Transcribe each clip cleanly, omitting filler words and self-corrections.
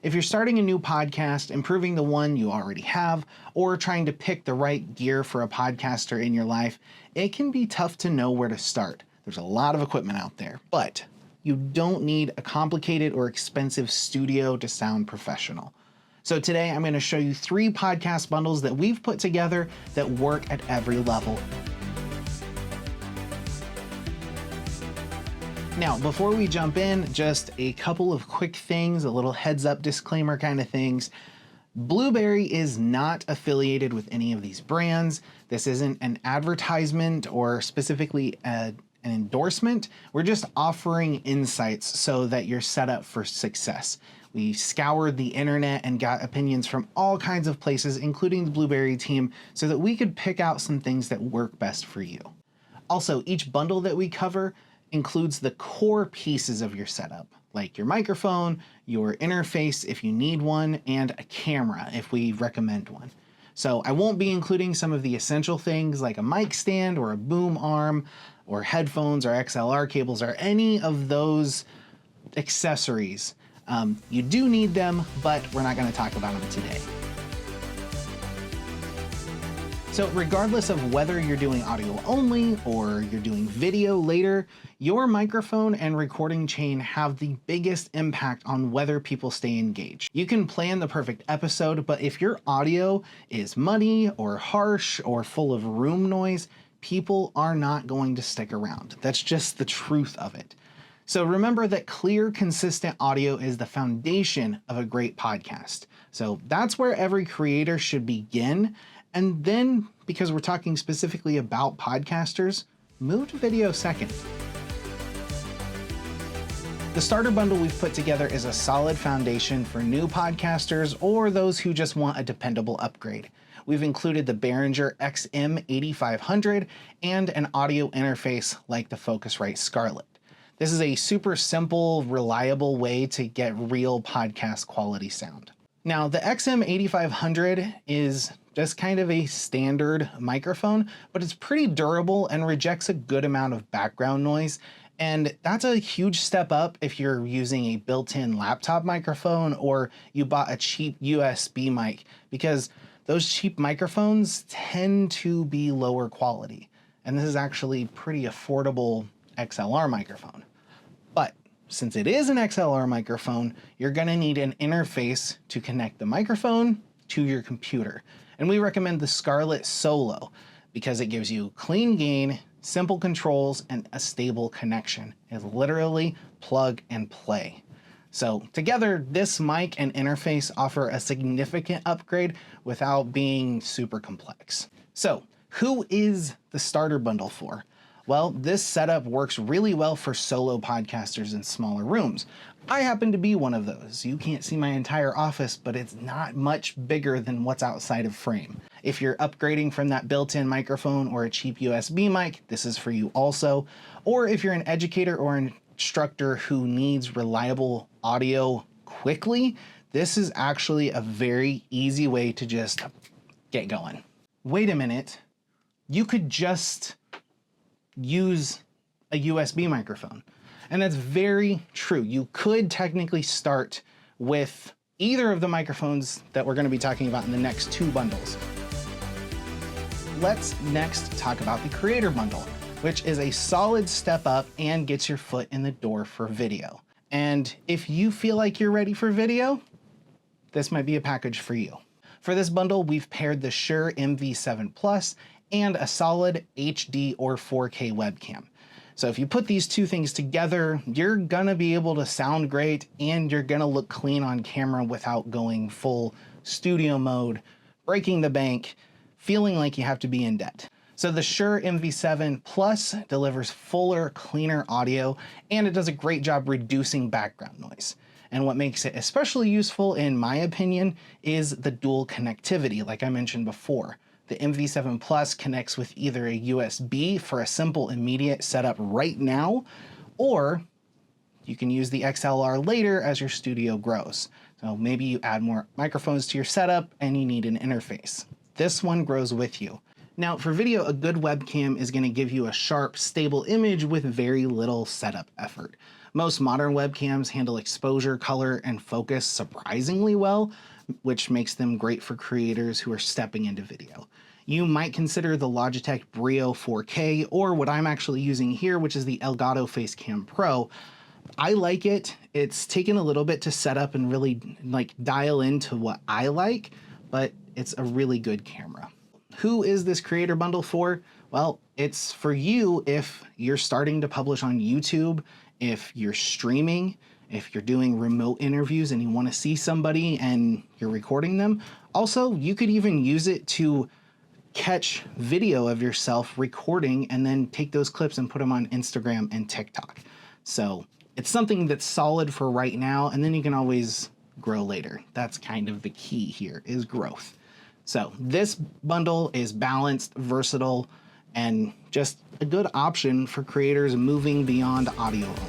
If you're starting a new podcast, improving the one you already have, or trying to pick the right gear for a podcaster in your life, it can be tough to know where to start. There's a lot of equipment out there, but you don't need a complicated or expensive studio to sound professional. So today I'm going to show you 3 podcast bundles that we've put together that work at every level. Now, before we jump in, just a couple of quick things, a little heads up disclaimer kind of things. Blubrry is not affiliated with any of these brands. This isn't an advertisement or specifically an endorsement. We're just offering insights so that you're set up for success. We scoured the internet and got opinions from all kinds of places, including the Blubrry team, so that we could pick out some things that work best for you. Also, each bundle that we cover includes the core pieces of your setup, like your microphone, your interface if you need one, and a camera if we recommend one. So I won't be including some of the essential things like a mic stand or a boom arm or headphones or XLR cables or any of those accessories. You do need them, but we're not going to talk about them today. So regardless of whether you're doing audio only or you're doing video later, your microphone and recording chain have the biggest impact on whether people stay engaged. You can plan the perfect episode, but if your audio is muddy or harsh or full of room noise, people are not going to stick around. That's just the truth of it. So remember that clear, consistent audio is the foundation of a great podcast. So that's where every creator should begin. And then, because we're talking specifically about podcasters, move to video second. The starter bundle we've put together is a solid foundation for new podcasters or those who just want a dependable upgrade. We've included the Behringer XM8500 and an audio interface like the Focusrite Scarlett. This is a super simple, reliable way to get real podcast quality sound. Now, the XM8500 is just kind of a standard microphone, but it's pretty durable and rejects a good amount of background noise. And that's a huge step up if you're using a built-in laptop microphone or you bought a cheap USB mic, because those cheap microphones tend to be lower quality. And this is actually pretty affordable XLR microphone. But since it is an XLR microphone, you're gonna need an interface to connect the microphone to your computer. And we recommend the Scarlett Solo because it gives you clean gain, simple controls, and a stable connection. It's literally plug and play. So together, this mic and interface offer a significant upgrade without being super complex. So who is the starter bundle for? Well, this setup works really well for solo podcasters in smaller rooms. I happen to be one of those. You can't see my entire office, but it's not much bigger than what's outside of frame. If you're upgrading from that built-in microphone or a cheap USB mic, this is for you also. Or if you're an educator or an instructor who needs reliable audio quickly, this is actually a very easy way to just get going. Wait a minute, you could just use a USB microphone. And that's very true. You could technically start with either of the microphones that we're going to be talking about in the next 2 bundles. Let's next talk about the Creator Bundle, which is a solid step up and gets your foot in the door for video. And if you feel like you're ready for video, this might be a package for you. For this bundle, we've paired the Shure MV7 Plus and a solid HD or 4K webcam. So if you put these 2 things together, you're gonna be able to sound great and you're gonna look clean on camera without going full studio mode, breaking the bank, feeling like you have to be in debt. So the Shure MV7 Plus delivers fuller, cleaner audio, and it does a great job reducing background noise. And what makes it especially useful, in my opinion, is the dual connectivity, like I mentioned before. The MV7 Plus connects with either a USB for a simple immediate setup right now, or you can use the XLR later as your studio grows. So maybe you add more microphones to your setup and you need an interface. This one grows with you. Now for video, a good webcam is going to give you a sharp, stable image with very little setup effort. Most modern webcams handle exposure, color, and focus surprisingly well, which makes them great for creators who are stepping into video. You might consider the Logitech Brio 4K, or what I'm actually using here, which is the Elgato Facecam Pro. I like it. It's taken a little bit to set up and really dial into what I like, but it's a really good camera. Who is this creator bundle for? Well, it's for you if you're starting to publish on YouTube, if you're streaming, if you're doing remote interviews and you want to see somebody and you're recording them. Also, you could even use it to catch video of yourself recording and then take those clips and put them on Instagram and TikTok. So it's something that's solid for right now, and then you can always grow later. That's kind of the key here, is growth. So this bundle is balanced, versatile, and just a good option for creators moving beyond audio only.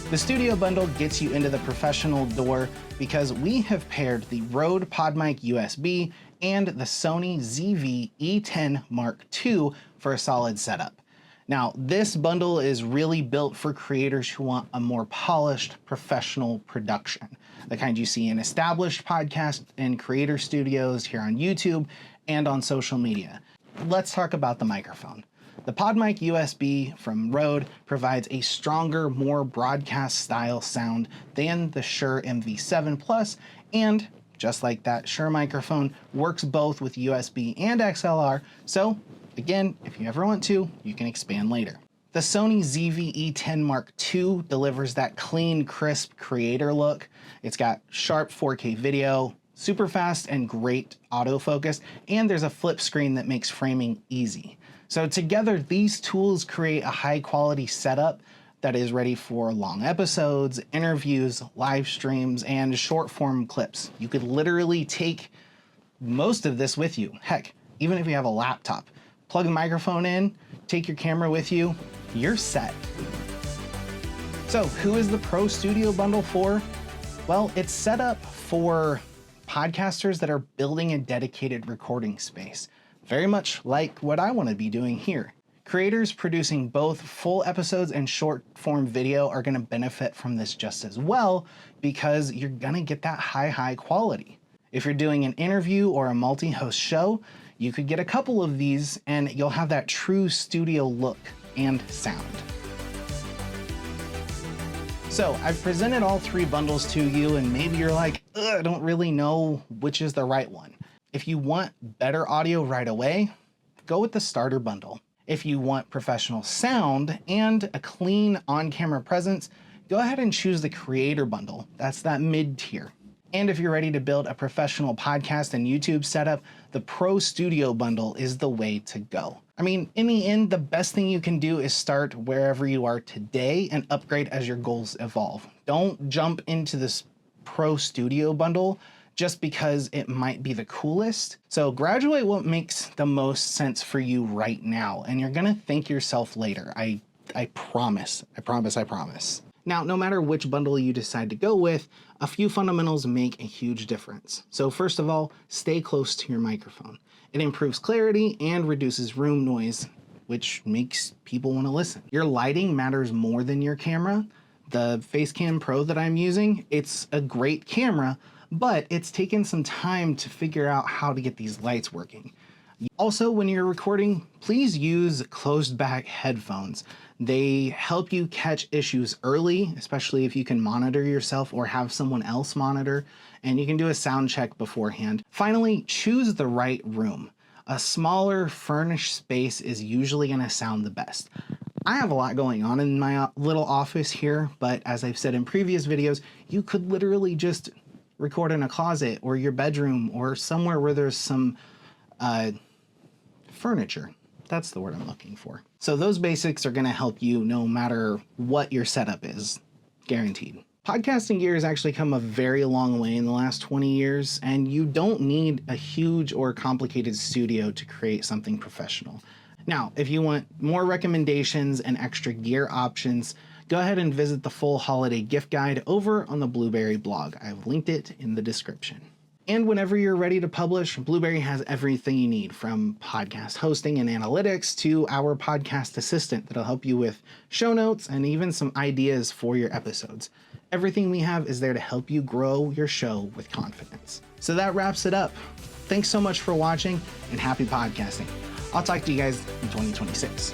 The Studio Bundle gets you into the professional door because we have paired the Rode PodMic USB and the Sony ZV-E10 Mark II for a solid setup. Now, this bundle is really built for creators who want a more polished, professional production, the kind you see in established podcast and creator studios here on YouTube and on social media. Let's talk about the microphone. The PodMic USB from Rode provides a stronger, more broadcast-style sound than the Shure MV7 Plus, and just like that Shure microphone, works both with USB and XLR, so again, if you ever want to, you can expand later. The Sony ZV-E10 Mark II delivers that clean, crisp creator look. It's got sharp 4K video, super fast and great autofocus, and there's a flip screen that makes framing easy. So together, these tools create a high-quality setup that is ready for long episodes, interviews, live streams, and short-form clips. You could literally take most of this with you. Heck, even if you have a laptop, plug the microphone in, take your camera with you, you're set. So who is the Pro Studio Bundle for? Well, it's set up for podcasters that are building a dedicated recording space, very much like what I want to be doing here. Creators producing both full episodes and short form video are going to benefit from this just as well, because you're going to get that high quality. If you're doing an interview or a multi-host show, you could get a couple of these and you'll have that true studio look and sound. So I've presented all three bundles to you, and maybe you're like, I don't really know which is the right one. If you want better audio right away, go with the starter bundle. If you want professional sound and a clean on-camera presence, go ahead and choose the creator bundle. That's that mid-tier. And if you're ready to build a professional podcast and YouTube setup, the Pro Studio Bundle is the way to go. I mean, in the end, the best thing you can do is start wherever you are today and upgrade as your goals evolve. Don't jump into this Pro Studio Bundle just because it might be the coolest. So graduate what makes the most sense for you right now, and you're gonna thank yourself later. I promise. Now, no matter which bundle you decide to go with, a few fundamentals make a huge difference. So first of all, stay close to your microphone. It improves clarity and reduces room noise, which makes people want to listen. Your lighting matters more than your camera. The Facecam Pro that I'm using, it's a great camera, but it's taken some time to figure out how to get these lights working. Also, when you're recording, please use closed back headphones. They help you catch issues early, especially if you can monitor yourself or have someone else monitor, and you can do a sound check beforehand. Finally, choose the right room. A smaller furnished space is usually going to sound the best. I have a lot going on in my little office here, but as I've said in previous videos, you could literally just record in a closet or your bedroom or somewhere where there's some furniture. That's the word I'm looking for. So those basics are going to help you no matter what your setup is, guaranteed. Podcasting gear has actually come a very long way in the last 20 years, and you don't need a huge or complicated studio to create something professional. Now, if you want more recommendations and extra gear options, go ahead and visit the full holiday gift guide over on the Blubrry blog. I've linked it in the description. And whenever you're ready to publish, Blubrry has everything you need, from podcast hosting and analytics to our podcast assistant that'll help you with show notes and even some ideas for your episodes. Everything we have is there to help you grow your show with confidence. So that wraps it up. Thanks so much for watching, and happy podcasting. I'll talk to you guys in 2026.